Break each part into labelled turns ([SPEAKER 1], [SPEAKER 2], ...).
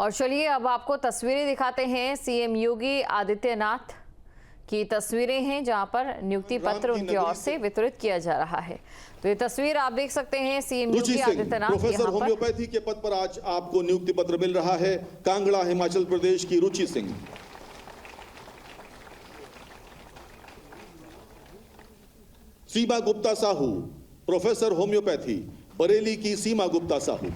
[SPEAKER 1] और चलिए अब आपको तस्वीरें दिखाते हैं। सीएम योगी आदित्यनाथ की तस्वीरें हैं जहां पर नियुक्ति पत्र उनकी ओर से वितरित किया जा रहा है। तो ये तस्वीर आप देख सकते हैं CM Yogi Adityanath
[SPEAKER 2] professor homeopathy के पद पर आज आपको नियुक्ति पत्र मिल रहा है। कांगड़ा हिमाचल प्रदेश की रुचि सिंह। सीमा गुप्ता साहू प्रोफेसर होम्योपैथी, बरेली की सीमा गुप्ता साहू।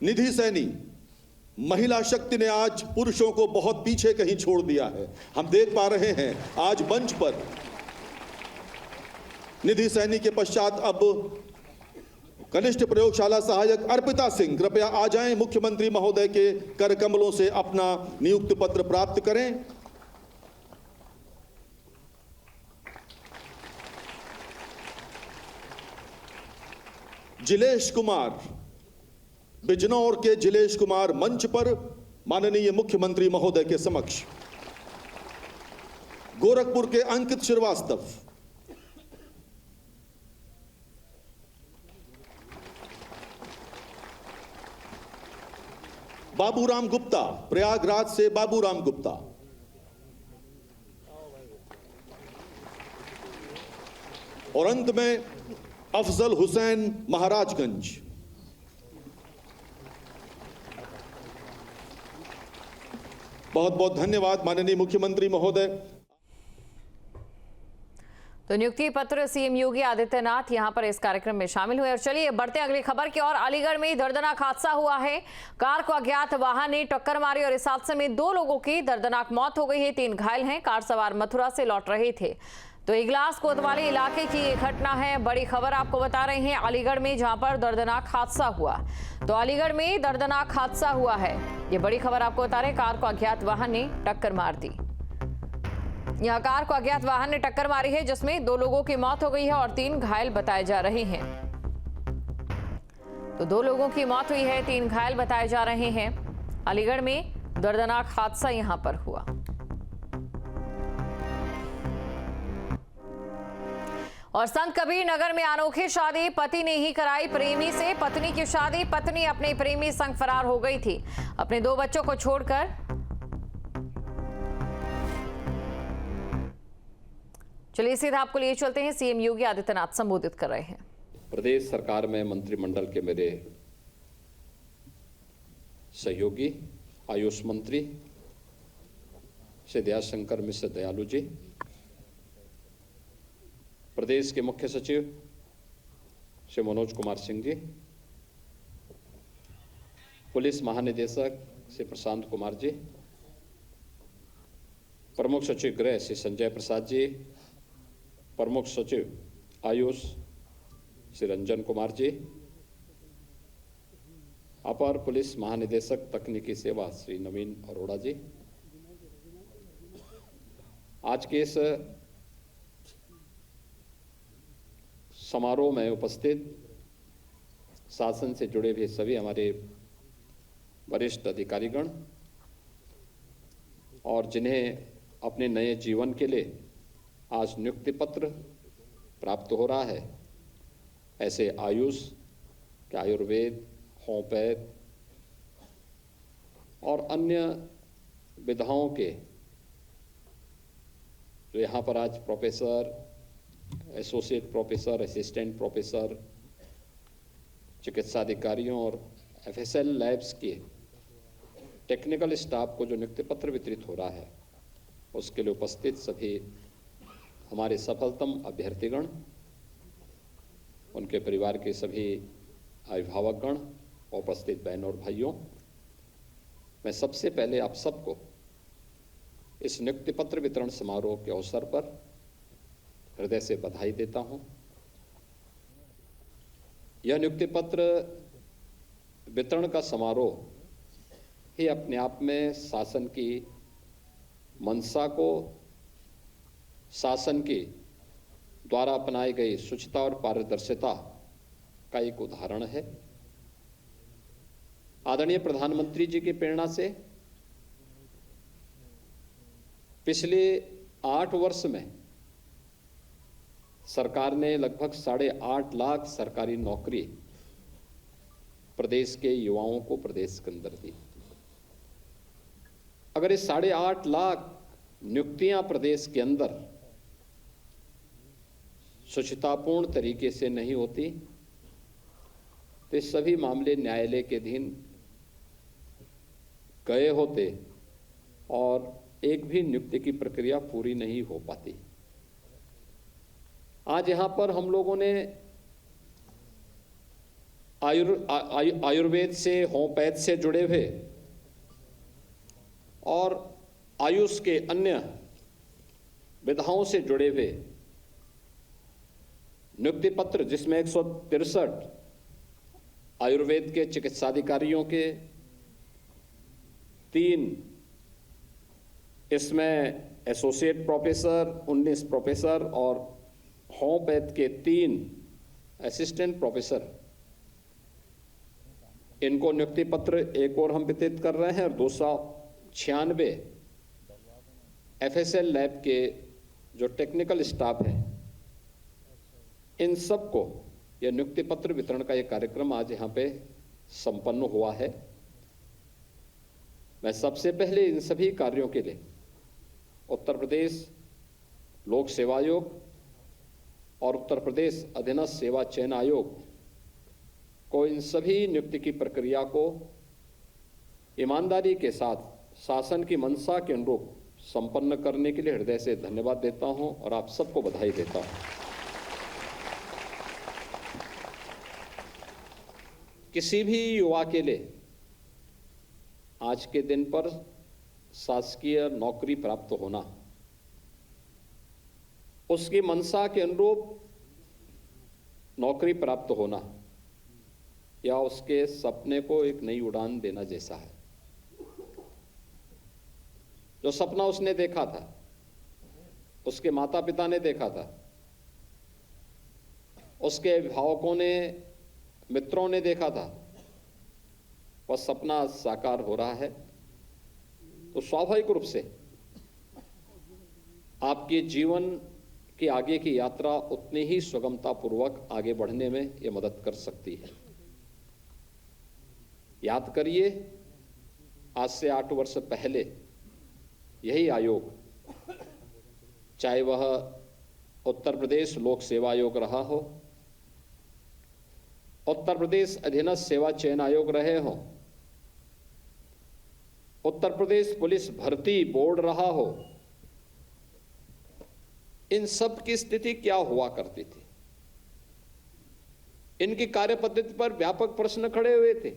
[SPEAKER 2] निधि सैनी, महिला शक्ति ने आज पुरुषों को बहुत पीछे कहीं छोड़ दिया है। हम देख पा रहे हैं आज मंच पर निधि सैनी के पश्चात अब कनिष्ठ प्रयोगशाला सहायक अर्पिता सिंह कृपया आ जाएं। मुख्यमंत्री महोदय के कर कमलों से अपना नियुक्ति पत्र प्राप्त करें। जिलेश कुमार, बिजनौर के जिलेश कुमार मंच पर माननीय मुख्यमंत्री महोदय के समक्ष। गोरखपुर के अंकित श्रीवास्तव, बाबूराम गुप्ता, प्रयागराज से बाबूराम गुप्ता, और अंत में अफजल हुसैन, महाराजगंज। बहुत बहुत धन्यवाद माननीय मुख्यमंत्री महोदय।
[SPEAKER 1] तो नियुक्ति पत्र सीएम योगी आदित्यनाथ यहां पर इस कार्यक्रम में शामिल हुए। और चलिए बढ़ते अगली खबर की ओर। अलीगढ़ में दर्दनाक हादसा हुआ है। कार को अज्ञात वाहन ने टक्कर मारी और इस हादसे में 2 लोगों की दर्दनाक मौत हो गई है, 3 घायल हैं। कार सवार मथुरा से लौट रहे थे। तो इगलास कोतवाली इलाके की ये घटना है। बड़ी खबर आपको बता रहे हैं अलीगढ़ में, जहां पर दर्दनाक हादसा हुआ। तो अलीगढ़ में दर्दनाक हादसा हुआ है, ये बड़ी खबर आपको बता रहे हैं। कार को अज्ञात वाहन ने टक्कर मार दी। यहां कार को अज्ञात वाहन ने टक्कर मारी है, जिसमें 2 लोगों की मौत हो गई है और 3 घायल बताए जा रहे हैं। तो 2 लोगों की मौत हुई है, 3 घायल बताए जा रहे हैं। अलीगढ़ में दर्दनाक हादसा यहां पर हुआ। और संत कबीर नगर में अनोखी शादी पति ने ही कराई प्रेमी से। पत्नी की शादी, पत्नी अपने प्रेमी संग फरार हो गई थी अपने 2 बच्चों को छोड़कर। चलिए सीधा आपको लिए चलते हैं। सीएम योगी आदित्यनाथ संबोधित कर रहे हैं।
[SPEAKER 3] प्रदेश सरकार में मंत्रिमंडल के मेरे सहयोगी आयुष मंत्री श्री दयाशंकर मिश्र दयालु जी, प्रदेश के मुख्य सचिव श्री मनोज कुमार सिंह जी, पुलिस महानिदेशक श्री प्रशांत कुमार जी, प्रमुख सचिव गृह श्री संजय प्रसाद जी, प्रमुख सचिव आयुष श्री रंजन कुमार जी, अपर पुलिस महानिदेशक तकनीकी सेवा श्री नवीन अरोड़ा जी, आज के इस समारोह में उपस्थित शासन से जुड़े हुए सभी हमारे वरिष्ठ अधिकारीगण और जिन्हें अपने नए जीवन के लिए आज नियुक्ति पत्र प्राप्त हो रहा है, ऐसे आयुष के आयुर्वेद, होम्योपैथ और अन्य विधाओं के जो यहाँ पर आज professor, associate professor, assistant professor, चिकित्सा अधिकारियों और एफएसएल लैब्स के टेक्निकल स्टाफ को जो नियुक्ति पत्र वितरित हो रहा है, उसके लिए उपस्थित सभी हमारे सफलतम अभ्यर्थीगण, उनके परिवार के सभी अभिभावकगण, उपस्थित बहनों और भाइयों, मैं सबसे पहले आप सबको इस नियुक्ति पत्र वितरण समारोह के अवसर पर हृदय से बधाई देता हूं। यह नियुक्ति पत्र वितरण का समारोह ही अपने आप में शासन की मंशा को, शासन के द्वारा अपनाई गई शुचिता और पारदर्शिता का एक उदाहरण है। आदरणीय प्रधानमंत्री जी की प्रेरणा से पिछले 8 वर्ष में सरकार ने लगभग 8.5 लाख सरकारी नौकरी प्रदेश के युवाओं को प्रदेश के अंदर दी। अगर ये 8.5 लाख नियुक्तियां प्रदेश के अंदर शुचितापूर्ण तरीके से नहीं होती तो सभी मामले न्यायालय के अधीन गए होते और एक भी नियुक्ति की प्रक्रिया पूरी नहीं हो पाती। आज यहां पर हम लोगों ने आयुर्वेद से, होम्योपैथ से जुड़े हुए और आयुष के अन्य विधाओं से जुड़े हुए नियुक्ति पत्र, जिसमें 163 आयुर्वेद के चिकित्साधिकारियों के, 3 इसमें एसोसिएट प्रोफेसर, 19 प्रोफेसर और होम्योपैथ के 3 असिस्टेंट प्रोफेसर, इनको नियुक्ति पत्र एक और हम वितरित कर रहे हैं और 296 एफएसएल लैब के जो टेक्निकल स्टाफ है, इन सबको यह नियुक्ति पत्र वितरण का यह कार्यक्रम आज यहाँ पे संपन्न हुआ है। मैं सबसे पहले इन सभी कार्यों के लिए उत्तर प्रदेश लोक सेवा आयोग और उत्तर प्रदेश अधीनस्थ सेवा चयन आयोग को इन सभी नियुक्ति की प्रक्रिया को ईमानदारी के साथ शासन की मंशा के अनुरूप संपन्न करने के लिए हृदय से धन्यवाद देता हूं और आप सबको बधाई देता हूं। किसी भी युवा के लिए आज के दिन पर शासकीय नौकरी प्राप्त होना, उसकी मंशा के अनुरूप नौकरी प्राप्त होना या उसके सपने को एक नई उड़ान देना जैसा है। जो सपना उसने देखा था, उसके माता पिता ने देखा था, उसके अभिभावकों ने, मित्रों ने देखा था, वह सपना साकार हो रहा है, तो स्वाभाविक रूप से आपके जीवन की आगे की यात्रा उतनी ही सुगमतापूर्वक आगे बढ़ने में यह मदद कर सकती है। याद करिए, आज से 8 वर्ष पहले यही आयोग, चाहे वह उत्तर प्रदेश लोक सेवा आयोग रहा हो, उत्तर प्रदेश अधीनस्थ सेवा चयन आयोग रहे हो, उत्तर प्रदेश पुलिस भर्ती बोर्ड रहा हो, इन सब की स्थिति क्या हुआ करती थी? इनकी कार्य पद्धति पर व्यापक प्रश्न खड़े हुए थे।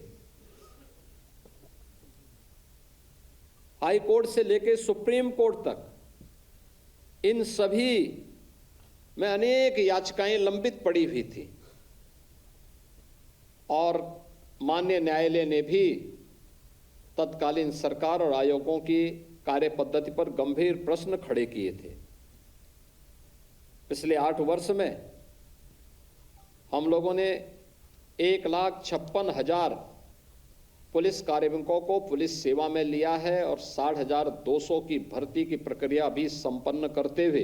[SPEAKER 3] हाई कोर्ट से लेकर सुप्रीम कोर्ट तक इन सभी में अनेक याचिकाएं लंबित पड़ी हुई थी और माननीय न्यायालय ने भी तत्कालीन सरकार और आयोगों की कार्य पद्धति पर गंभीर प्रश्न खड़े किए थे। पिछले 8 वर्ष में हम लोगों ने 1,56,000 पुलिस कार्मिकों को पुलिस सेवा में लिया है और 60,200 की भर्ती की प्रक्रिया भी संपन्न करते हुए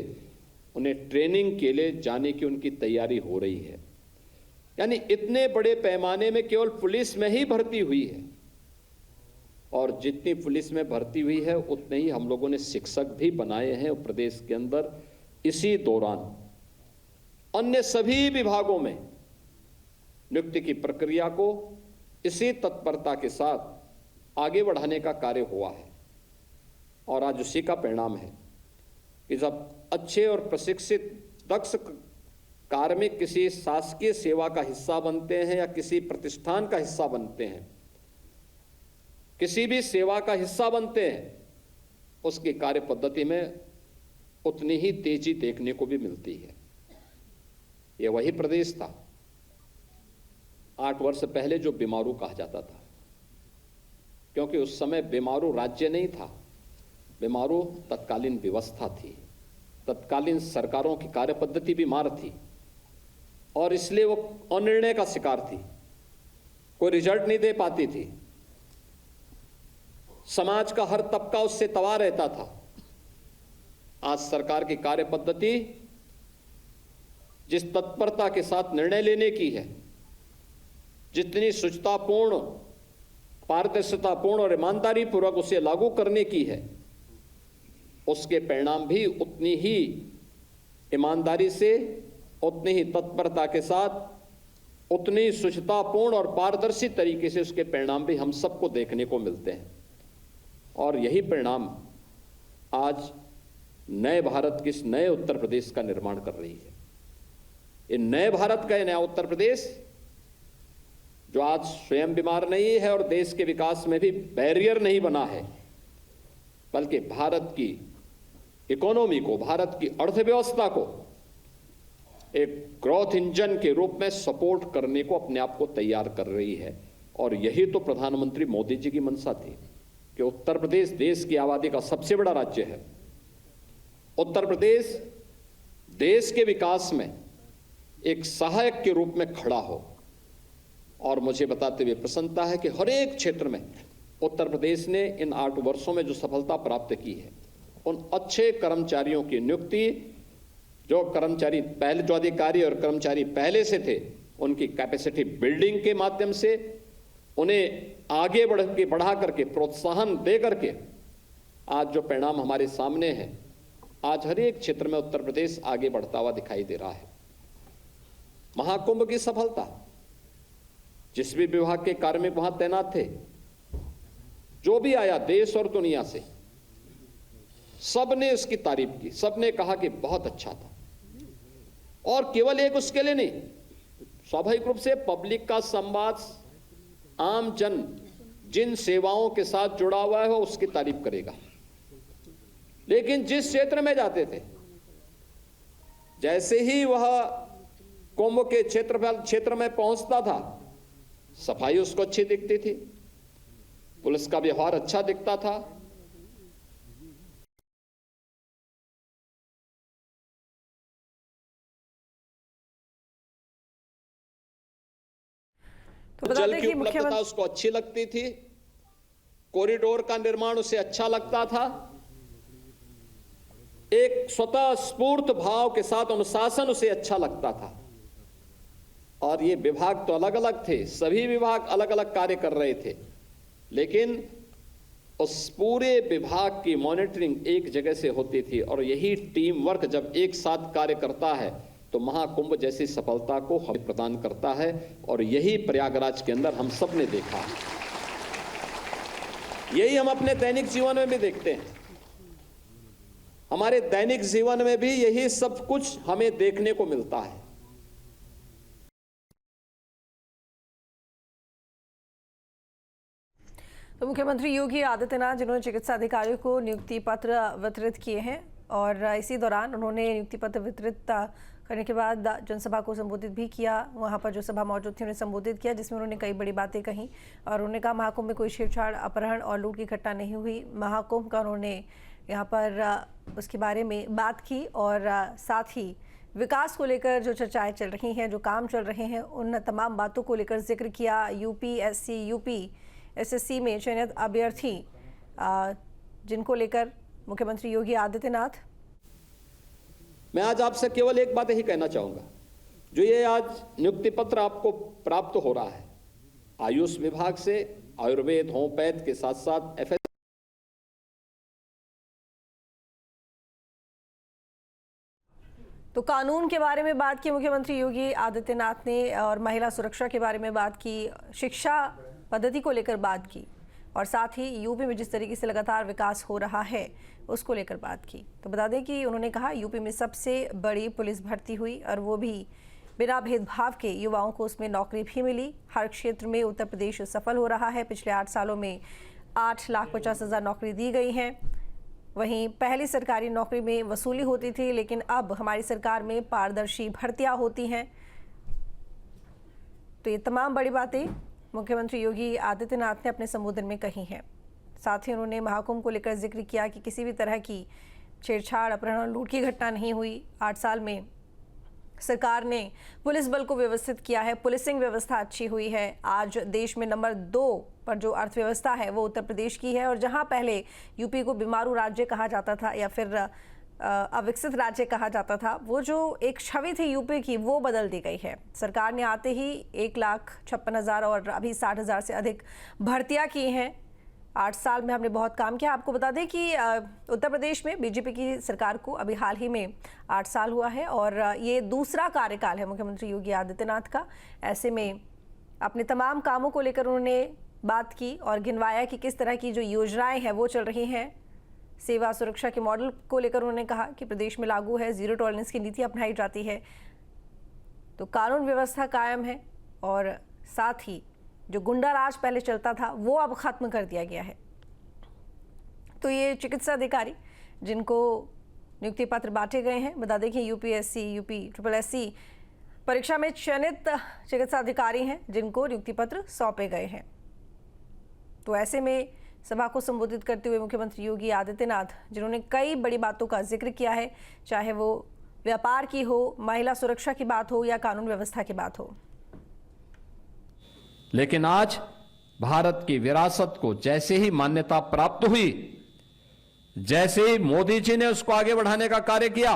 [SPEAKER 3] उन्हें ट्रेनिंग के लिए जाने की उनकी तैयारी हो रही है। यानी इतने बड़े पैमाने में केवल पुलिस में ही भर्ती हुई है और जितनी पुलिस में भर्ती हुई है उतने ही हम लोगों ने शिक्षक भी बनाए हैं प्रदेश के अंदर। इसी दौरान अन्य सभी विभागों में नियुक्ति की प्रक्रिया को इसी तत्परता के साथ आगे बढ़ाने का कार्य हुआ है और आज उसी का परिणाम है कि जब अच्छे और प्रशिक्षित दक्ष कार्मिक किसी शासकीय सेवा का हिस्सा बनते हैं या किसी प्रतिष्ठान का हिस्सा बनते हैं, किसी भी सेवा का हिस्सा बनते हैं, उसकी कार्य पद्धति में उतनी ही तेजी देखने को भी मिलती है। यह वही प्रदेश था 8 वर्ष पहले जो बीमारू कहा जाता था, क्योंकि उस समय बीमारू राज्य नहीं था, बीमारू तत्कालीन व्यवस्था थी, तत्कालीन सरकारों की कार्य पद्धति बीमार थी और इसलिए वो अनिर्णय का शिकार थी, कोई रिजल्ट नहीं दे पाती थी, समाज का हर तबका उससे तबाह रहता था। आज सरकार की कार्य पद्धति जिस तत्परता के साथ निर्णय लेने की है, जितनी शुचितापूर्ण, पारदर्शितापूर्ण और ईमानदारी पूर्वक उसे लागू करने की है, उसके परिणाम भी उतनी ही ईमानदारी से, उतनी ही तत्परता के साथ, उतनी शुचितापूर्ण और पारदर्शी तरीके से उसके परिणाम भी हम सबको देखने को मिलते हैं। और यही परिणाम आज नए भारत के, इस नए उत्तर प्रदेश का निर्माण कर रही है। ये नए भारत का नया उत्तर प्रदेश जो आज स्वयं बीमार नहीं है और देश के विकास में भी बैरियर नहीं बना है, बल्कि भारत की इकोनॉमी को, भारत की अर्थव्यवस्था को एक ग्रोथ इंजन के रूप में सपोर्ट करने को अपने आप को तैयार कर रही है। और यही तो प्रधानमंत्री मोदी जी की मंशा थी कि उत्तर प्रदेश देश की आबादी का सबसे बड़ा राज्य है। उत्तर प्रदेश देश के विकास में एक सहायक के रूप में खड़ा हो। और मुझे बताते हुए प्रसन्नता है कि हर एक क्षेत्र में उत्तर प्रदेश ने इन 8 वर्षों में जो सफलता प्राप्त की है, उन अच्छे कर्मचारियों की नियुक्ति, जो कर्मचारी पहले, जो अधिकारी और कर्मचारी पहले से थे, उनकी कैपेसिटी बिल्डिंग के माध्यम से उन्हें आगे बढ़ा करके, प्रोत्साहन दे करके आज जो परिणाम हमारे सामने हैं, आज हर एक क्षेत्र में उत्तर प्रदेश आगे बढ़ता हुआ दिखाई दे रहा है। महाकुंभ की सफलता, जिस भी विभाग के कार्मिक वहां तैनात थे, जो भी आया देश और दुनिया से, सबने इसकी तारीफ की, सबने कहा कि बहुत अच्छा था। और केवल एक उसके लिए नहीं, स्वाभाविक रूप से पब्लिक का संवाद, आम जन जिन सेवाओं के साथ जुड़ा हुआ है वो उसकी तारीफ करेगा। लेकिन जिस क्षेत्र में जाते थे, जैसे ही वह कुंभ के क्षेत्र में पहुंचता था, सफाई उसको अच्छी दिखती थी, पुलिस का व्यवहार अच्छा दिखता था।
[SPEAKER 1] तो बता
[SPEAKER 3] जल
[SPEAKER 1] दें
[SPEAKER 3] की
[SPEAKER 1] कि
[SPEAKER 3] उपलब्धता उसको अच्छी लगती थी, कॉरिडोर का निर्माण उसे अच्छा लगता था, एक स्वतः स्फूर्त भाव के साथ अनुशासन उसे अच्छा लगता था। और ये विभाग तो अलग अलग थे, सभी विभाग अलग अलग कार्य कर रहे थे, लेकिन उस पूरे विभाग की मॉनिटरिंग एक जगह से होती थी। और यही टीम वर्क जब एक साथ कार्य करता है तो महाकुंभ जैसी सफलता को हमें प्रदान करता है। और यही प्रयागराज के अंदर हम सब ने देखा, यही हम अपने दैनिक जीवन में भी देखते हैं। हमारे दैनिक जीवन में भी यही सब कुछ हमें देखने को मिलता है।
[SPEAKER 4] तो मुख्यमंत्री योगी आदित्यनाथ जिन्होंने चिकित्सा अधिकारियों को नियुक्ति पत्र वितरित किए हैं और इसी दौरान उन्होंने नियुक्ति पत्र वितरित करने के बाद जनसभा को संबोधित भी किया। वहां पर जो सभा मौजूद थी उन्हें संबोधित किया, जिसमें उन्होंने कई बड़ी बातें कहीं और उन्होंने कहा महाकुंभ में कोई छेड़छाड़, अपहरण और लूट की घटना नहीं हुई। महाकुंभ का उन्होंने यहाँ पर उसके बारे में बात की और साथ ही विकास को लेकर जो चर्चाएं चल रही हैं, जो काम चल रहे हैं, उन तमाम बातों को लेकर जिक्र किया। यूपीएससी, यूपीएसएससी में चयनित अभ्यर्थी जिनको लेकर मुख्यमंत्री योगी आदित्यनाथ।
[SPEAKER 3] मैं आज आपसे केवल एक बात ही कहना चाहूंगा, जो ये आज नियुक्ति पत्र आपको प्राप्त हो रहा है आयुष विभाग से, आयुर्वेद, होम्योपैथ के साथ साथ एफएस
[SPEAKER 4] तो कानून के बारे में बात की मुख्यमंत्री योगी आदित्यनाथ ने और महिला सुरक्षा के बारे में बात की, शिक्षा पद्धति को लेकर बात की और साथ ही यूपी में जिस तरीके से लगातार विकास हो रहा है उसको लेकर बात की। तो बता दें कि उन्होंने कहा यूपी में सबसे बड़ी पुलिस भर्ती हुई और वो भी बिना भेदभाव के, युवाओं को उसमें नौकरी भी मिली। हर क्षेत्र में उत्तर प्रदेश सफल हो रहा है। पिछले 8 सालों में 8,50,000 नौकरी दी गई हैं। वहीं पहली सरकारी नौकरी में वसूली होती थी, लेकिन अब हमारी सरकार में पारदर्शी भर्तियां होती हैं। तो ये तमाम बड़ी बातें मुख्यमंत्री योगी आदित्यनाथ ने अपने संबोधन में कही हैं। साथ ही उन्होंने महाकुंभ को लेकर जिक्र किया कि किसी भी तरह की छेड़छाड़, अपहरण और लूट की घटना नहीं हुई। 8 साल में सरकार ने पुलिस बल को व्यवस्थित किया है, पुलिसिंग व्यवस्था अच्छी हुई है। आज देश में नंबर 2 पर जो अर्थव्यवस्था है वो उत्तर प्रदेश की है और जहां पहले यूपी को बीमारू राज्य कहा जाता था या फिर अविकसित राज्य कहा जाता था, वो जो एक छवि थी यूपी की वो बदल दी गई है। सरकार ने आते ही 1,56,000 और अभी 60,000 से अधिक भर्तियां की हैं। 8 साल में हमने बहुत काम किया। आपको बता दें कि उत्तर प्रदेश में बीजेपी की सरकार को अभी हाल ही में 8 साल हुआ है और ये दूसरा कार्यकाल है मुख्यमंत्री योगी आदित्यनाथ का। ऐसे में अपने तमाम कामों को लेकर उन्होंने बात की और गिनवाया कि किस तरह की जो योजनाएं हैं वो चल रही हैं। सेवा सुरक्षा के मॉडल को लेकर उन्होंने कहा कि प्रदेश में लागू है, जीरो टॉलरेंस की नीति अपनाई जाती है, तो कानून व्यवस्था कायम है और साथ ही जो गुंडा राज पहले चलता था वो अब खत्म कर दिया गया है। तो ये चिकित्सा अधिकारी जिनको नियुक्ति पत्र बांटे गए हैं, बता दें कि यूपीएससी, यूपी SSSC परीक्षा में चयनित चिकित्सा अधिकारी हैं जिनको नियुक्ति पत्र सौंपे गए हैं। तो ऐसे में सभा को संबोधित करते हुए मुख्यमंत्री योगी आदित्यनाथ, जिन्होंने कई बड़ी बातों का जिक्र किया है, चाहे वो व्यापार की हो, महिला सुरक्षा की बात हो या कानून व्यवस्था की बात हो।
[SPEAKER 5] लेकिन आज भारत की विरासत को जैसे ही मान्यता प्राप्त हुई, जैसे ही मोदी जी ने उसको आगे बढ़ाने का कार्य किया,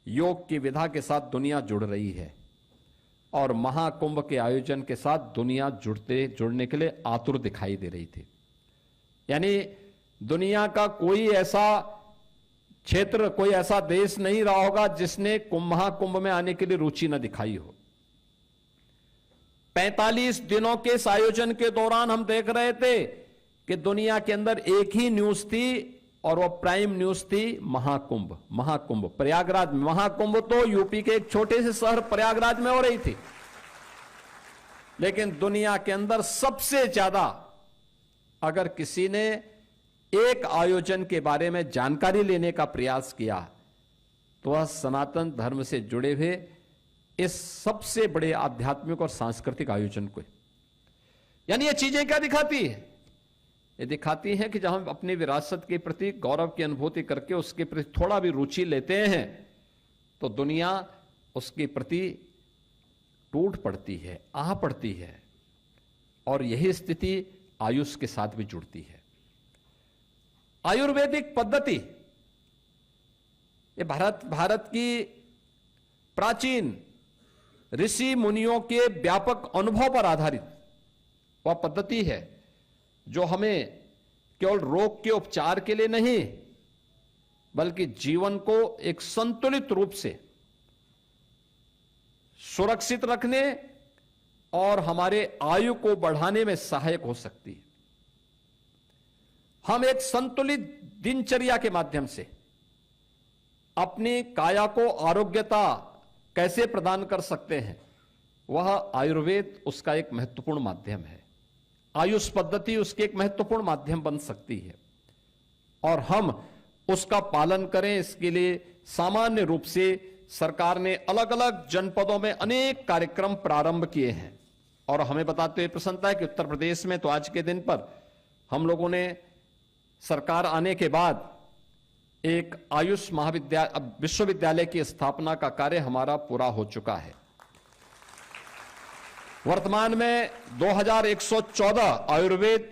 [SPEAKER 5] योग की विधा के साथ दुनिया जुड़ रही है और महाकुंभ के आयोजन के साथ दुनिया जुड़ने के लिए आतुर दिखाई दे रही थी। यानी दुनिया का कोई ऐसा क्षेत्र, कोई ऐसा देश नहीं रहा होगा जिसने महाकुंभ में आने के लिए रुचि न दिखाई हो। 45 दिनों के इस आयोजन के दौरान हम देख रहे थे कि दुनिया के अंदर एक ही न्यूज थी और वो प्राइम न्यूज थी महाकुंभ। महाकुंभ प्रयागराज में, महाकुंभ तो यूपी के एक छोटे से शहर प्रयागराज में हो रही थी, लेकिन दुनिया के अंदर सबसे ज्यादा अगर किसी ने एक आयोजन के बारे में जानकारी लेने का प्रयास किया तो वह सनातन धर्म से जुड़े हुए इस सबसे बड़े आध्यात्मिक और सांस्कृतिक आयोजन को। यानी ये चीजें क्या दिखाती है? ये दिखाती हैं कि जब हम अपनी विरासत के प्रति गौरव की अनुभूति करके उसके प्रति थोड़ा भी रुचि लेते हैं तो दुनिया उसके प्रति टूट पड़ती है, आह पड़ती है। और यही स्थिति आयुष के साथ भी जुड़ती है। आयुर्वेदिक पद्धति ये भारत की प्राचीन ऋषि मुनियों के व्यापक अनुभव पर आधारित वह पद्धति है जो हमें केवल रोग के उपचार के लिए नहीं बल्कि जीवन को एक संतुलित रूप से सुरक्षित रखने और हमारे आयु को बढ़ाने में सहायक हो सकती है। हम एक संतुलित दिनचर्या के माध्यम से अपनी काया को आरोग्यता कैसे प्रदान कर सकते हैं, वह आयुर्वेद उसका एक महत्वपूर्ण माध्यम है। आयुष पद्धति उसके एक महत्वपूर्ण माध्यम बन सकती है और हम उसका पालन करें, इसके लिए सामान्य रूप से सरकार ने अलग अलग जनपदों में अनेक कार्यक्रम प्रारंभ किए हैं। और हमें बताते हुए प्रसन्नता है कि उत्तर प्रदेश में तो आज के दिन पर हम लोगों ने सरकार आने के बाद एक आयुष विश्वविद्यालय की स्थापना का कार्य हमारा पूरा हो चुका है। वर्तमान में 2114 आयुर्वेद,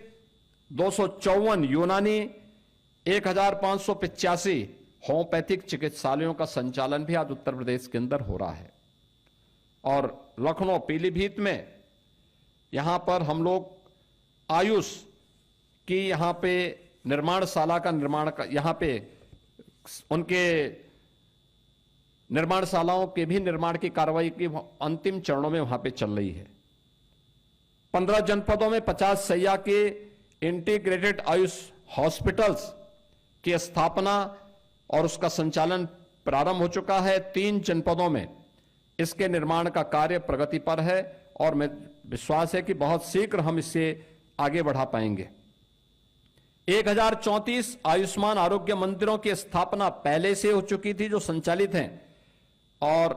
[SPEAKER 5] 254 यूनानी, 1585 होम्योपैथिक चिकित्सालयों का संचालन भी आज उत्तर प्रदेश के अंदर हो रहा है। और लखनऊ, पीलीभीत में यहां पर हम लोग आयुष की यहां पे निर्माणशाला का निर्माण यहां पे उनके निर्माणशालाओं के भी निर्माण की कार्रवाई की अंतिम चरणों में वहां पे चल रही है। 15 जनपदों में 50 शैय्या के इंटीग्रेटेड आयुष हॉस्पिटल्स की स्थापना और उसका संचालन प्रारंभ हो चुका है। 3 जनपदों में इसके निर्माण का कार्य प्रगति पर है और मैं विश्वास है कि बहुत शीघ्र हम इससे आगे बढ़ा पाएंगे। 1034 आयुष्मान आरोग्य मंदिरों की स्थापना पहले से हो चुकी थी जो संचालित हैं और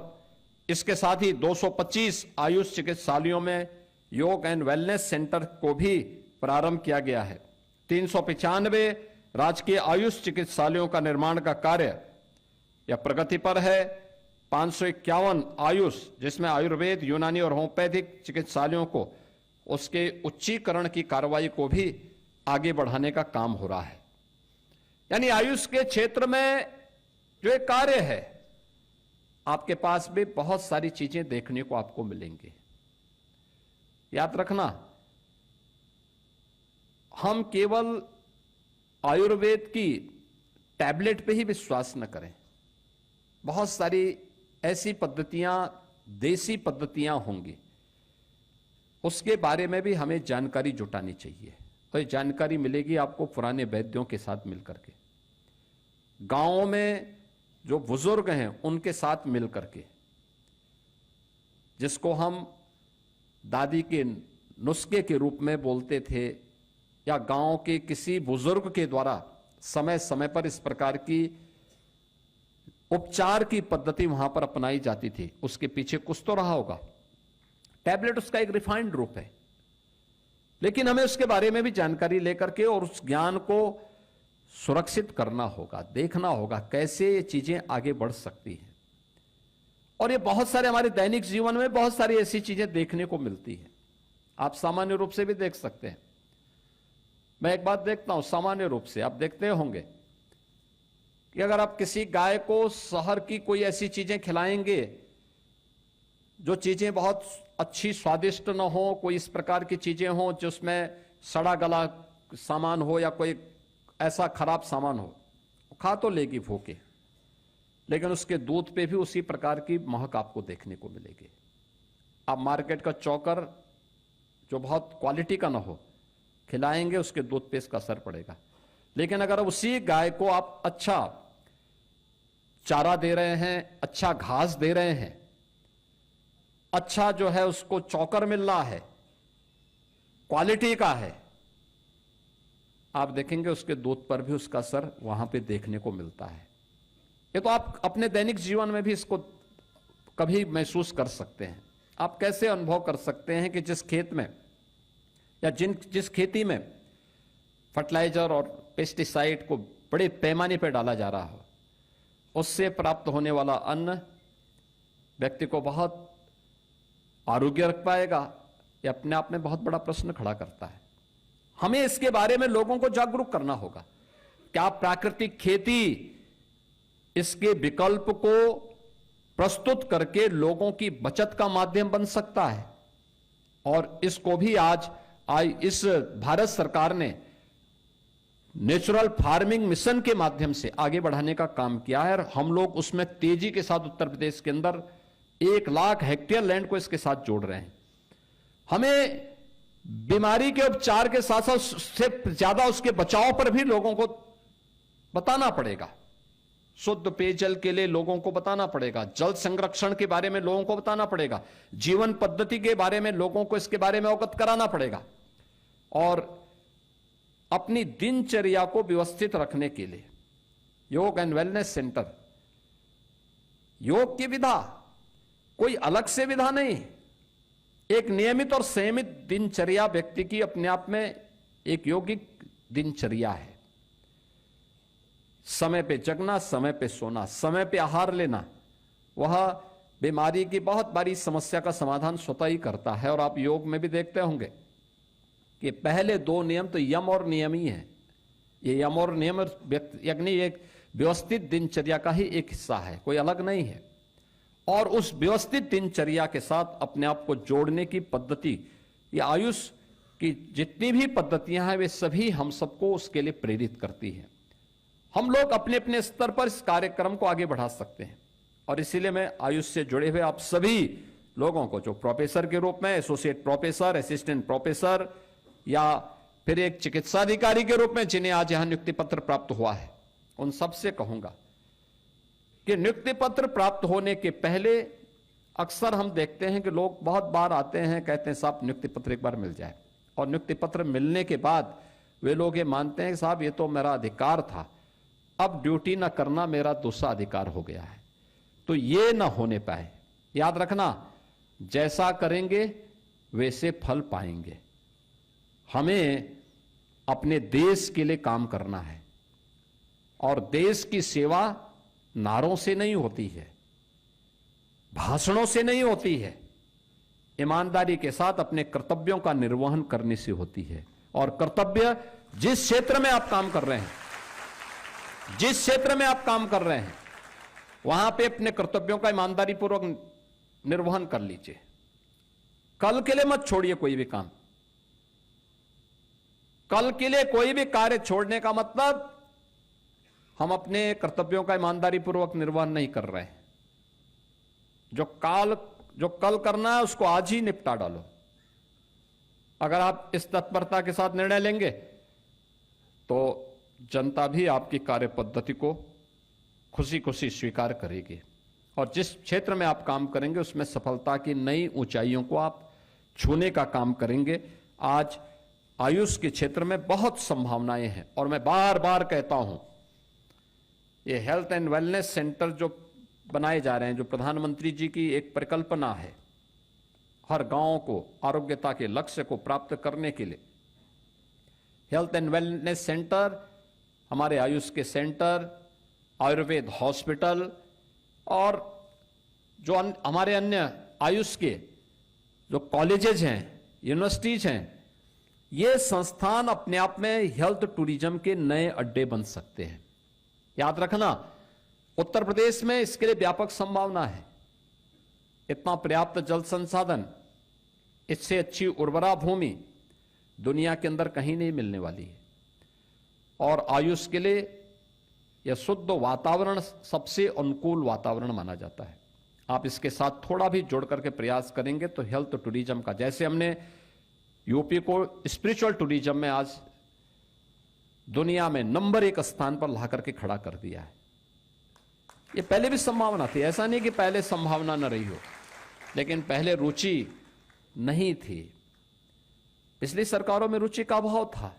[SPEAKER 5] इसके साथ ही 225 आयुष चिकित्सालयों में योग एंड वेलनेस सेंटर को भी प्रारंभ किया गया है। 395 राजकीय आयुष चिकित्सालयों का निर्माण का कार्य या प्रगति पर है। 551 आयुष जिसमें आयुर्वेद, यूनानी और होम्योपैथिक चिकित्सालयों को उसके उच्चीकरण की कार्रवाई को भी आगे बढ़ाने का काम हो रहा है। यानी आयुष के क्षेत्र में जो एक कार्य है, आपके पास भी बहुत सारी चीजें देखने को आपको मिलेंगी। याद रखना, हम केवल आयुर्वेद की टैबलेट पे ही विश्वास न करें। बहुत सारी ऐसी पद्धतियां, देसी पद्धतियां होंगी, उसके बारे में भी हमें जानकारी जुटानी चाहिए। तो ये जानकारी मिलेगी आपको पुराने वैद्यों के साथ मिलकर के, गांवों में जो बुजुर्ग हैं उनके साथ मिलकर के, जिसको हम दादी के नुस्खे के रूप में बोलते थे, या गांव के किसी बुजुर्ग के द्वारा समय समय पर इस प्रकार की उपचार की पद्धति वहां पर अपनाई जाती थी, उसके पीछे कुछ तो रहा होगा। टैबलेट उसका एक रिफाइंड रूप है, लेकिन हमें उसके बारे में भी जानकारी लेकर के और उस ज्ञान को सुरक्षित करना होगा, देखना होगा कैसे ये चीजें आगे बढ़ सकती हैं। और ये बहुत सारे हमारे दैनिक जीवन में बहुत सारी ऐसी चीजें देखने को मिलती हैं। आप सामान्य रूप से भी देख सकते हैं। मैं एक बात देखता हूं, सामान्य रूप से आप देखते होंगे कि अगर आप किसी गाय को शहर की कोई ऐसी चीजें खिलाएंगे जो चीजें बहुत अच्छी स्वादिष्ट न हो, कोई इस प्रकार की चीजें हो जिसमें सड़ा गला सामान हो या कोई ऐसा खराब सामान हो, खा तो लेगी भूखे, लेकिन उसके दूध पे भी उसी प्रकार की महक आपको देखने को मिलेगी। आप मार्केट का चौकर जो बहुत क्वालिटी का ना हो खिलाएंगे, उसके दूध पे इसका असर पड़ेगा। लेकिन अगर उसी गाय को आप अच्छा चारा दे रहे हैं, अच्छा घास दे रहे हैं, अच्छा जो है उसको चौकर मिल रहा है, क्वालिटी का है, आप देखेंगे उसके दूध पर भी उसका असर वहां पे देखने को मिलता है। ये तो आप अपने दैनिक जीवन में भी इसको कभी महसूस कर सकते हैं। आप कैसे अनुभव कर सकते हैं कि जिस खेत में या जिस खेती में फर्टिलाइजर और पेस्टिसाइड को बड़े पैमाने पर डाला जा रहा हो, उससे प्राप्त होने वाला अन्न व्यक्ति को बहुत आरोग्य रख पाएगा, यह अपने आप में बहुत बड़ा प्रश्न खड़ा करता है। हमें इसके बारे में लोगों को जागरूक करना होगा। क्या प्राकृतिक खेती इसके विकल्प को प्रस्तुत करके लोगों की बचत का माध्यम बन सकता है? और इसको भी आज इस भारत सरकार ने नेचुरल फार्मिंग मिशन के माध्यम से आगे बढ़ाने का काम किया है, और हम लोग उसमें तेजी के साथ उत्तर प्रदेश के अंदर 1 लाख हेक्टेयर लैंड को इसके साथ जोड़ रहे हैं। हमें बीमारी के उपचार के साथ साथ उससे ज्यादा उसके बचाव पर भी लोगों को बताना पड़ेगा। शुद्ध पेयजल के लिए लोगों को बताना पड़ेगा, जल संरक्षण के बारे में लोगों को बताना पड़ेगा, जीवन पद्धति के बारे में लोगों को इसके बारे में अवगत कराना पड़ेगा। और अपनी दिनचर्या को व्यवस्थित रखने के लिए योग एंड वेलनेस सेंटर, योग की विधा कोई अलग से विधा नहीं, एक नियमित और संयमित दिनचर्या व्यक्ति की अपने आप में एक यौगिक दिनचर्या है। समय पे जगना, समय पे सोना, समय पे आहार लेना, वह बीमारी की बहुत बड़ी समस्या का समाधान स्वतः ही करता है। और आप योग में भी देखते होंगे कि पहले 2 नियम तो यम और नियम ही है। ये यम और नियम यानी एक व्यवस्थित दिनचर्या का ही एक हिस्सा है, कोई अलग नहीं है। और उस व्यवस्थित दिनचर्या के साथ अपने आप को जोड़ने की पद्धति, ये आयुष की जितनी भी पद्धतियां हैं वे सभी हम सबको उसके लिए प्रेरित करती हैं। हम लोग अपने अपने स्तर पर इस कार्यक्रम को आगे बढ़ा सकते हैं। और इसीलिए मैं आयुष से जुड़े हुए आप सभी लोगों को, जो प्रोफेसर के रूप में, एसोसिएट प्रोफेसर, असिस्टेंट प्रोफेसर या फिर एक चिकित्सा अधिकारी के रूप में जिन्हें आज यहां नियुक्ति पत्र प्राप्त हुआ है, उन सबसे कहूंगा कि नियुक्ति पत्र प्राप्त होने के पहले अक्सर हम देखते हैं कि लोग बहुत बार आते हैं, कहते हैं साहब नियुक्ति पत्र एक बार मिल जाए, और नियुक्ति पत्र मिलने के बाद वे लोग ये मानते हैं कि साहब ये तो मेरा अधिकार था, अब ड्यूटी ना करना मेरा दूसरा अधिकार हो गया है। तो ये ना होने पाए। याद रखना, जैसा करेंगे वैसे फल पाएंगे। हमें अपने देश के लिए काम करना है, और देश की सेवा नारों से नहीं होती है, भाषणों से नहीं होती है, ईमानदारी के साथ अपने कर्तव्यों का निर्वहन करने से होती है। और कर्तव्य जिस क्षेत्र में आप काम कर रहे हैं जिस क्षेत्र में आप काम कर रहे हैं वहां पे अपने कर्तव्यों का ईमानदारी पूर्वक निर्वहन कर लीजिए। कल के लिए मत छोड़िए कोई भी काम। कल के लिए कोई भी कार्य छोड़ने का मतलब हम अपने कर्तव्यों का ईमानदारी पूर्वक निर्वहन नहीं कर रहे हैं। जो कल करना है उसको आज ही निपटा डालो। अगर आप इस तत्परता के साथ निर्णय लेंगे तो जनता भी आपकी कार्य पद्धति को खुशी खुशी स्वीकार करेगी और जिस क्षेत्र में आप काम करेंगे उसमें सफलता की नई ऊंचाइयों को आप छूने का काम करेंगे। आज आयुष के क्षेत्र में बहुत संभावनाएं हैं और मैं बार बार कहता हूं, ये हेल्थ एंड वेलनेस सेंटर जो बनाए जा रहे हैं, जो प्रधानमंत्री जी की एक परिकल्पना है, हर गांव को आरोग्यता के लक्ष्य को प्राप्त करने के लिए हेल्थ एंड वेलनेस सेंटर, हमारे आयुष के सेंटर, आयुर्वेद हॉस्पिटल और जो हमारे अन्य आयुष के जो कॉलेजेज हैं, यूनिवर्सिटीज हैं, ये संस्थान अपने आप में हेल्थ टूरिज्म के नए अड्डे बन सकते हैं। याद रखना, उत्तर प्रदेश में इसके लिए व्यापक संभावना है। इतना पर्याप्त जल संसाधन, इससे अच्छी उर्वरा भूमि दुनिया के अंदर कहीं नहीं मिलने वाली है और आयुष के लिए यह शुद्ध वातावरण सबसे अनुकूल वातावरण माना जाता है। आप इसके साथ थोड़ा भी जोड़ करके प्रयास करेंगे तो हेल्थ टूरिज्म का, जैसे हमने यूपी को स्पिरिचुअल टूरिज्म में आज दुनिया में नंबर 1 स्थान पर ला करके खड़ा कर दिया है। ये पहले भी संभावना थी, ऐसा नहीं कि पहले संभावना न रही हो, लेकिन पहले रुचि नहीं थी। पिछली सरकारों में रुचि का अभाव था।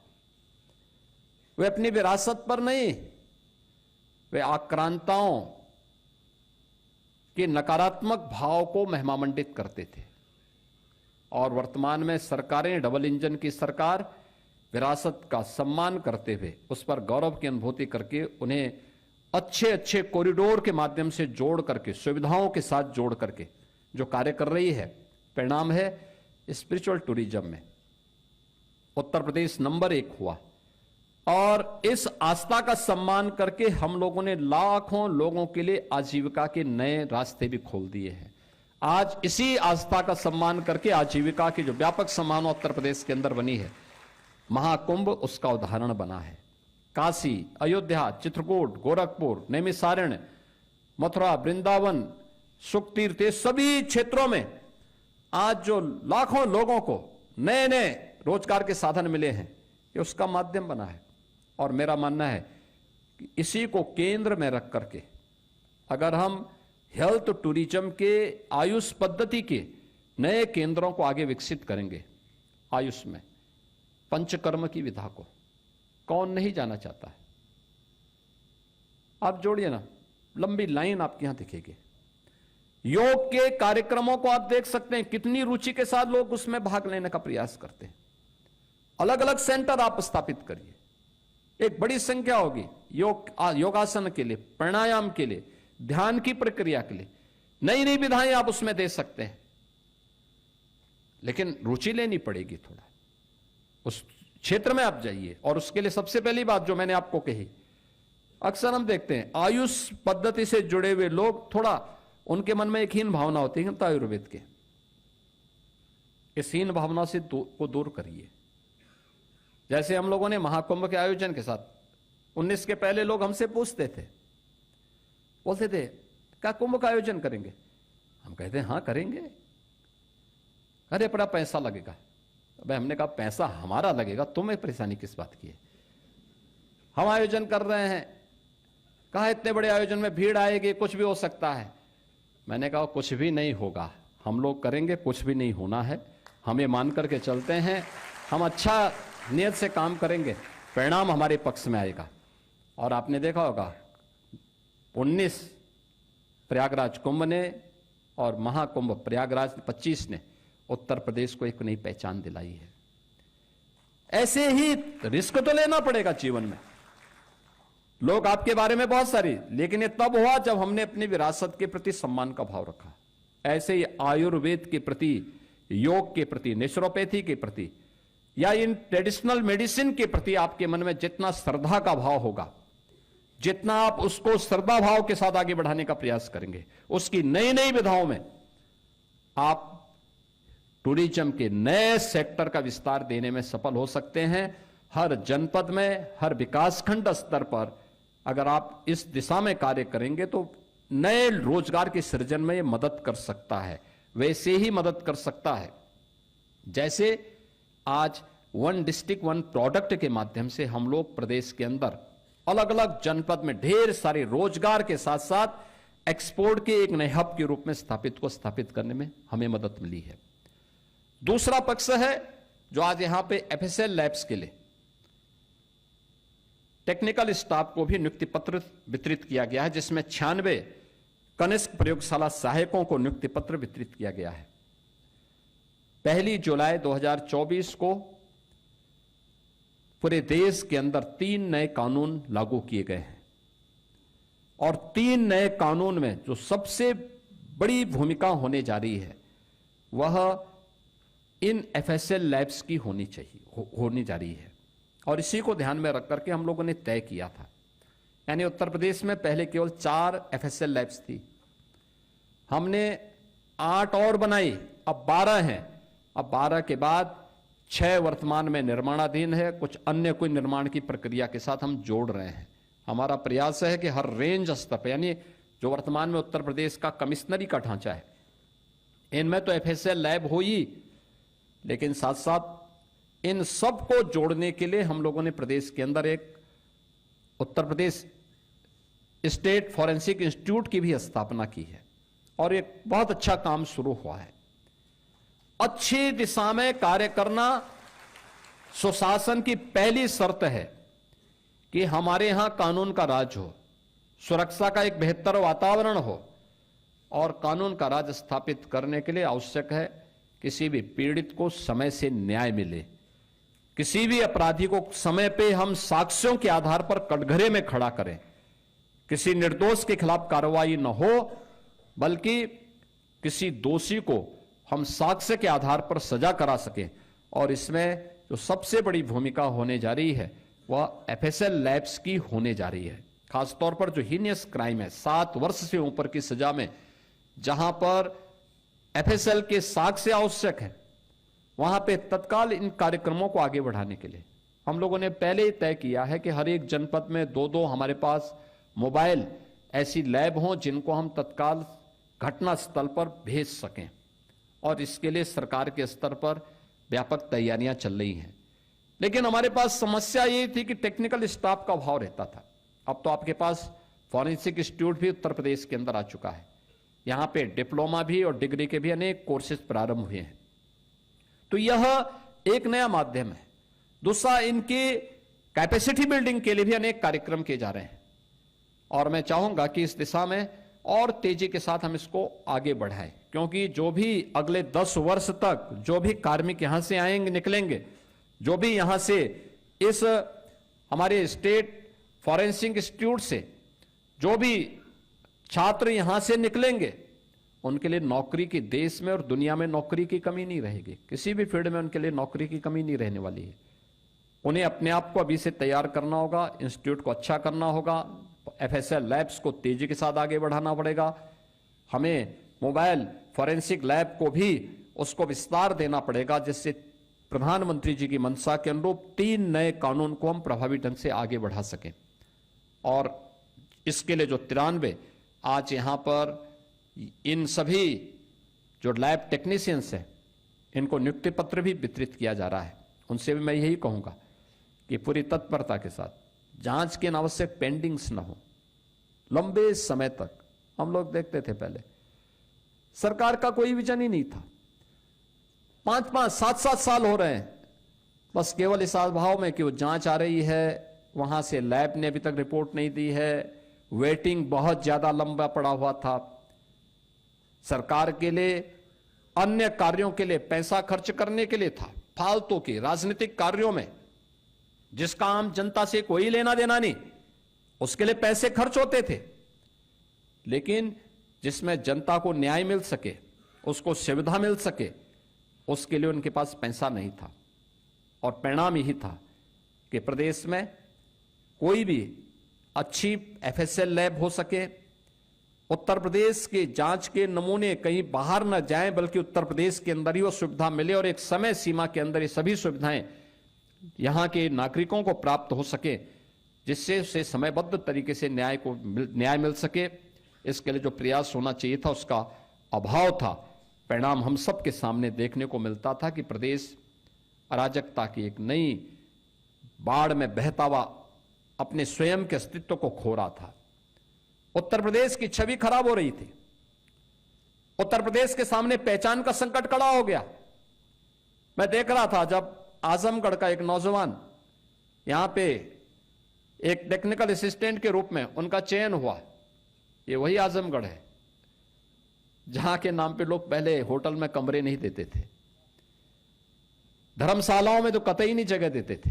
[SPEAKER 5] वे अपनी विरासत पर नहीं, वे आक्रांताओं के नकारात्मक भाव को महिमामंडित करते थे और वर्तमान में सरकारें, डबल इंजन की सरकार, विरासत का सम्मान करते हुए उस पर गौरव की अनुभूति करके उन्हें अच्छे अच्छे कॉरिडोर के माध्यम से जोड़ करके, सुविधाओं के साथ जोड़ करके जो कार्य कर रही है, परिणाम है स्पिरिचुअल टूरिज्म में उत्तर प्रदेश नंबर 1 हुआ और इस आस्था का सम्मान करके हम लोगों ने लाखों लोगों के लिए आजीविका के नए रास्ते भी खोल दिए हैं। आज इसी आस्था का सम्मान करके आजीविका की जो व्यापक संभावना उत्तर प्रदेश के अंदर बनी है, महाकुंभ उसका उदाहरण बना है। काशी, अयोध्या, चित्रकूट, गोरखपुर, नैमिषारण्य, मथुरा, वृंदावन, सुखतीर्थ, सभी क्षेत्रों में आज जो लाखों लोगों को नए नए रोजगार के साधन मिले हैं, ये उसका माध्यम बना है। और मेरा मानना है कि इसी को केंद्र में रख करके अगर हम हेल्थ टूरिज्म के आयुष पद्धति के नए केंद्रों को आगे विकसित करेंगे, आयुष में पंचकर्म की विधा को कौन नहीं जाना चाहता है। आप जोड़िए ना, लंबी लाइन आपके यहां दिखेगी। योग के कार्यक्रमों को आप देख सकते हैं, कितनी रुचि के साथ लोग उसमें भाग लेने का प्रयास करते हैं। अलग अलग सेंटर आप स्थापित करिए, एक बड़ी संख्या होगी योगासन के लिए, प्राणायाम के लिए, ध्यान की प्रक्रिया के लिए, नई नई विधाएं आप उसमें दे सकते हैं, लेकिन रुचि लेनी पड़ेगी थोड़ा। उस क्षेत्र में आप जाइए और उसके लिए सबसे पहली बात जो मैंने आपको कही, अक्सर हम देखते हैं आयुष पद्धति से जुड़े हुए लोग, थोड़ा उनके मन में एक हीन भावना होती है, तो आयुर्वेद के इस हीन भावना से को दूर करिए। जैसे हम लोगों ने महाकुंभ के आयोजन के साथ 19 के पहले लोग हमसे पूछते थे, बोलते थे क्या कुंभ का आयोजन करेंगे? हम कहते हैं हाँ करेंगे। अरे बड़ा पैसा लगेगा। अबे हमने कहा पैसा हमारा लगेगा, तुम्हें परेशानी किस बात की है? हम आयोजन कर रहे हैं। कहा इतने बड़े आयोजन में भीड़ आएगी, कुछ भी हो सकता है। मैंने कहा कुछ भी नहीं होगा, हम लोग करेंगे, कुछ भी नहीं होना है। हम ये मान करके चलते हैं, हम अच्छा नियत से काम करेंगे, परिणाम हमारे पक्ष में आएगा। और आपने देखा होगा 19 प्रयागराज कुंभ ने और महाकुंभ प्रयागराज 25 ने उत्तर प्रदेश को एक नई पहचान दिलाई है। ऐसे ही रिस्क तो लेना पड़ेगा जीवन में। लोग आपके बारे में बहुत सारी, लेकिन ये तब हुआ जब हमने अपनी विरासत के प्रति सम्मान का भाव रखा। ऐसे ही आयुर्वेद के प्रति, योग के प्रति, नेचुरोपैथी के प्रति या इन ट्रेडिशनल मेडिसिन के प्रति आपके मन में जितना श्रद्धा का भाव होगा, जितना आप उसको श्रद्धा भाव के साथ आगे बढ़ाने का प्रयास करेंगे, उसकी नई नई विधाओं में आप टूरिज्म के नए सेक्टर का विस्तार देने में सफल हो सकते हैं। हर जनपद में, हर विकासखंड स्तर पर अगर आप इस दिशा में कार्य करेंगे तो नए रोजगार के सृजन में यह मदद कर सकता है। वैसे ही मदद कर सकता है जैसे आज वन डिस्ट्रिक्ट वन प्रोडक्ट के माध्यम से हम लोग प्रदेश के अंदर अलग अलग जनपद में ढेर सारे रोजगार के साथ साथ एक्सपोर्ट के एक नए हब के रूप में स्थापित करने में हमें मदद मिली है। दूसरा पक्ष है जो आज यहां पे एफएसएल लैब्स के लिए टेक्निकल स्टाफ को भी नियुक्ति पत्र वितरित किया गया है, जिसमें 96 कनिष्ठ प्रयोगशाला सहायकों को नियुक्ति पत्र वितरित किया गया है। 1 जुलाई 2024 को पूरे देश के अंदर 3 नए कानून लागू किए गए हैं और 3 नए कानून में जो सबसे बड़ी भूमिका होने जा रही है वह इन एफएसएल लैब्स की होनी जा रही है। और इसी को ध्यान में रख करके हम लोगों ने तय किया था। यानी उत्तर प्रदेश में पहले केवल 4 एफएसएल लैब्स थी, हमने 8 और बनाई, अब 12 हैं। अब 12 के बाद 6 वर्तमान में निर्माणाधीन है, कुछ अन्य कोई निर्माण की प्रक्रिया के साथ हम जोड़ रहे हैं। हमारा प्रयास है कि हर रेंज स्तर पर, यानी जो वर्तमान में उत्तर प्रदेश का कमिश्नरी का ढांचा है, इनमें तो एफएसएल लैब हो ही, लेकिन साथ साथ इन सब को जोड़ने के लिए हम लोगों ने प्रदेश के अंदर एक Uttar Pradesh state forensic institute की भी स्थापना की है और एक बहुत अच्छा काम शुरू हुआ है। अच्छी दिशा में कार्य करना सुशासन की पहली शर्त है कि हमारे यहां कानून का राज हो, सुरक्षा का एक बेहतर वातावरण हो और कानून का राज स्थापित करने के लिए आवश्यक है किसी भी पीड़ित को समय से न्याय मिले, किसी भी अपराधी को समय पे हम साक्ष्यों के आधार पर कटघरे में खड़ा करें, किसी निर्दोष के खिलाफ कार्रवाई न हो बल्कि किसी दोषी को हम साक्ष्य के आधार पर सजा करा सकें। और इसमें जो सबसे बड़ी भूमिका होने जा रही है वह एफएसएल लैब्स की होने जा रही है। खासतौर पर जो हीनियस क्राइम है, 7 वर्ष से ऊपर की सजा में जहां पर एफएसएल के साक्ष्य आवश्यक है, वहां पे तत्काल इन कार्यक्रमों को आगे बढ़ाने के लिए हम लोगों ने पहले ही तय किया है कि हर एक जनपद में 2-2 हमारे पास मोबाइल ऐसी लैब हों जिनको हम तत्काल घटना स्थल पर भेज सकें। और इसके लिए सरकार के स्तर पर व्यापक तैयारियां चल रही हैं। लेकिन हमारे पास समस्या ये थी कि टेक्निकल स्टाफ का अभाव रहता था। अब तो आपके पास फॉरेंसिक इंस्टीट्यूट भी उत्तर प्रदेश के अंदर आ चुका है, यहां पे डिप्लोमा भी और डिग्री के भी अनेक कोर्सेज प्रारंभ हुए हैं। तो यह एक नया माध्यम है। दूसरा, इनकी कैपेसिटी बिल्डिंग के लिए भी अनेक कार्यक्रम किए जा रहे हैं और मैं चाहूंगा कि इस दिशा में और तेजी के साथ हम इसको आगे बढ़ाएं, क्योंकि जो भी अगले 10 वर्ष तक जो भी कार्मिक यहां से आएंगे निकलेंगे, जो भी यहां से इस हमारे स्टेट फॉरेंसिक इंस्टीट्यूट से जो भी छात्र यहां से निकलेंगे, उनके लिए नौकरी की देश में और दुनिया में नौकरी की कमी नहीं रहेगी। किसी भी फील्ड में उनके लिए नौकरी की कमी नहीं रहने वाली है। उन्हें अपने आप को अभी से तैयार करना होगा, इंस्टीट्यूट को अच्छा करना होगा, एफएसएल लैब्स को तेजी के साथ आगे बढ़ाना पड़ेगा। हमें मोबाइल फॉरेंसिक लैब को भी उसको विस्तार देना पड़ेगा, जिससे प्रधानमंत्री जी की मंशा के अनुरूप 3 नए कानून को हम प्रभावी ढंग से आगे बढ़ा सकें। और इसके लिए जो 93 आज यहां पर इन सभी जो लैब टेक्नीशियंस हैं, इनको नियुक्ति पत्र भी वितरित किया जा रहा है। उनसे भी मैं यही कहूंगा कि पूरी तत्परता के साथ जांच के अनावश्यक पेंडिंग्स न हो। लंबे समय तक हम लोग देखते थे, पहले सरकार का कोई विजन ही नहीं था, 5-5, 7-7 साल हो रहे हैं, बस केवल इस अभाव में कि वो जांच आ रही है, वहां से लैब ने अभी तक रिपोर्ट नहीं दी है, वेटिंग बहुत ज्यादा लंबा पड़ा हुआ था। सरकार के लिए अन्य कार्यों के लिए पैसा खर्च करने के लिए था, फालतू के राजनीतिक कार्यों में जिसका आम जनता से कोई लेना देना नहीं, उसके लिए पैसे खर्च होते थे। लेकिन जिसमें जनता को न्याय मिल सके, उसको सुविधा मिल सके, उसके लिए उनके पास पैसा नहीं था। और परिणाम यही था कि प्रदेश में कोई भी अच्छी एफएसएल लैब हो सके, उत्तर प्रदेश के जांच के नमूने कहीं बाहर न जाएं बल्कि उत्तर प्रदेश के अंदर ही वो सुविधा मिले और एक समय सीमा के अंदर ये सभी सुविधाएं यहां के नागरिकों को प्राप्त हो सके, जिससे उसे समयबद्ध तरीके से न्याय मिल सके। इसके लिए जो प्रयास होना चाहिए था उसका अभाव था। परिणाम हम सब के सामने देखने को मिलता था कि प्रदेश अराजकता की एक नई बाढ़ में बहता हुआ अपने स्वयं के अस्तित्व को खो रहा था। उत्तर प्रदेश की छवि खराब हो रही थी। उत्तर प्रदेश के सामने पहचान का संकट खड़ा हो गया। मैं देख रहा था जब आजमगढ़ का एक नौजवान यहां पे एक टेक्निकल असिस्टेंट के रूप में उनका चयन हुआ। ये वही आजमगढ़ है जहां के नाम पे लोग पहले होटल में कमरे नहीं देते थे, धर्मशालाओं में तो कतई नहीं जगह देते थे,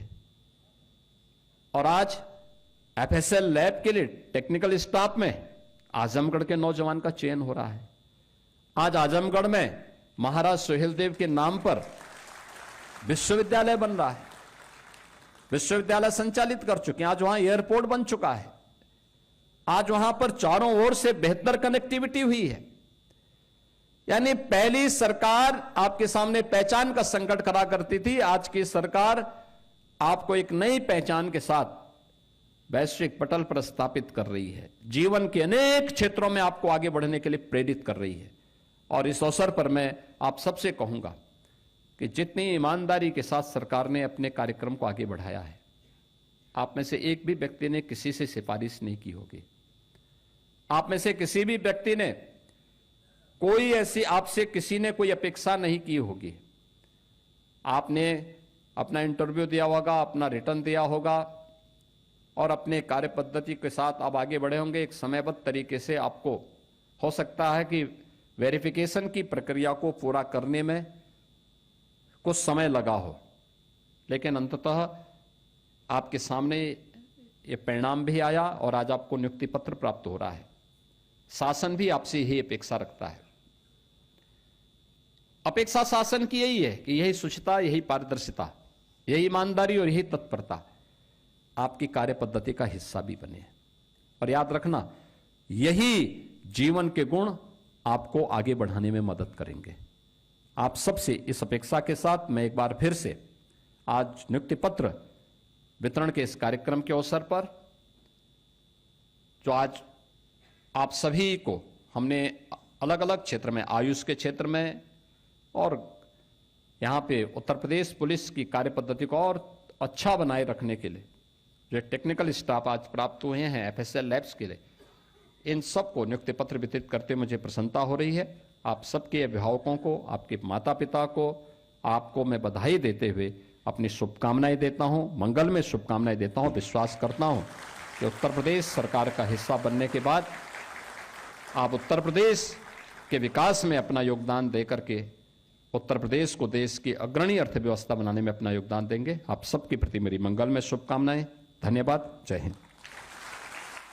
[SPEAKER 5] और आज एफएसएल लैब के लिए टेक्निकल स्टाफ में आजमगढ़ के नौजवान का चयन हो रहा है। आज आजमगढ़ में महाराज सुहेलदेव के नाम पर विश्वविद्यालय बन रहा है, विश्वविद्यालय संचालित कर चुके हैं। आज वहां एयरपोर्ट बन चुका है। आज वहां पर चारों ओर से बेहतर कनेक्टिविटी हुई है। यानी पहली सरकार आपके सामने पहचान का संकट खड़ा करती थी, आज की सरकार आपको एक नई पहचान के साथ वैश्विक पटल पर स्थापित कर रही है। जीवन के अनेक क्षेत्रों में आपको आगे बढ़ने के लिए प्रेरित कर रही है। और इस अवसर पर मैं आप सबसे कहूंगा कि जितनी ईमानदारी के साथ सरकार ने अपने कार्यक्रम को आगे बढ़ाया है, आप में से एक भी व्यक्ति ने किसी से सिफारिश नहीं की होगी। आप में से किसी भी व्यक्ति ने कोई ऐसी आपसे किसी ने कोई अपेक्षा नहीं की होगी। आपने अपना इंटरव्यू दिया होगा, अपना रिटर्न दिया होगा और अपने कार्य पद्धति के साथ आप आगे बढ़े होंगे। एक समयबद्ध तरीके से आपको हो सकता है कि वेरिफिकेशन की प्रक्रिया को पूरा करने में कुछ समय लगा हो, लेकिन अंततः आपके सामने ये परिणाम भी आया और आज आपको नियुक्ति पत्र प्राप्त हो रहा है। शासन भी आपसे यही अपेक्षा रखता है। अपेक्षा शासन की यही है कि यही शुचिता, यही पारदर्शिता, यही ईमानदारी और यही तत्परता आपकी कार्य पद्धति का हिस्सा भी बने। और याद रखना, यही जीवन के गुण आपको आगे बढ़ाने में मदद करेंगे। आप सबसे इस अपेक्षा के साथ मैं एक बार फिर से आज नियुक्ति पत्र वितरण के इस कार्यक्रम के अवसर पर, जो आज आप सभी को हमने अलग अलग क्षेत्र में, आयुष के क्षेत्र में और यहाँ पे उत्तर प्रदेश पुलिस की कार्य पद्धति को और अच्छा बनाए रखने के लिए जो टेक्निकल स्टाफ आज प्राप्त हुए हैं एफएसएल लैब्स के लिए, इन सबको नियुक्ति पत्र वितरित करते मुझे प्रसन्नता हो रही है। आप सबके अभिभावकों को, आपके माता पिता को, आपको मैं बधाई देते हुए अपनी शुभकामनाएं देता हूं, मंगल में शुभकामनाएं देता हूं। विश्वास करता हूं कि उत्तर प्रदेश सरकार का हिस्सा बनने के बाद आप उत्तर प्रदेश के विकास में अपना योगदान देकर के उत्तर प्रदेश को देश की अग्रणी अर्थव्यवस्था बनाने में अपना योगदान देंगे। आप सबके प्रति मेरी मंगल में शुभकामनाएं। धन्यवाद। जय हिंद।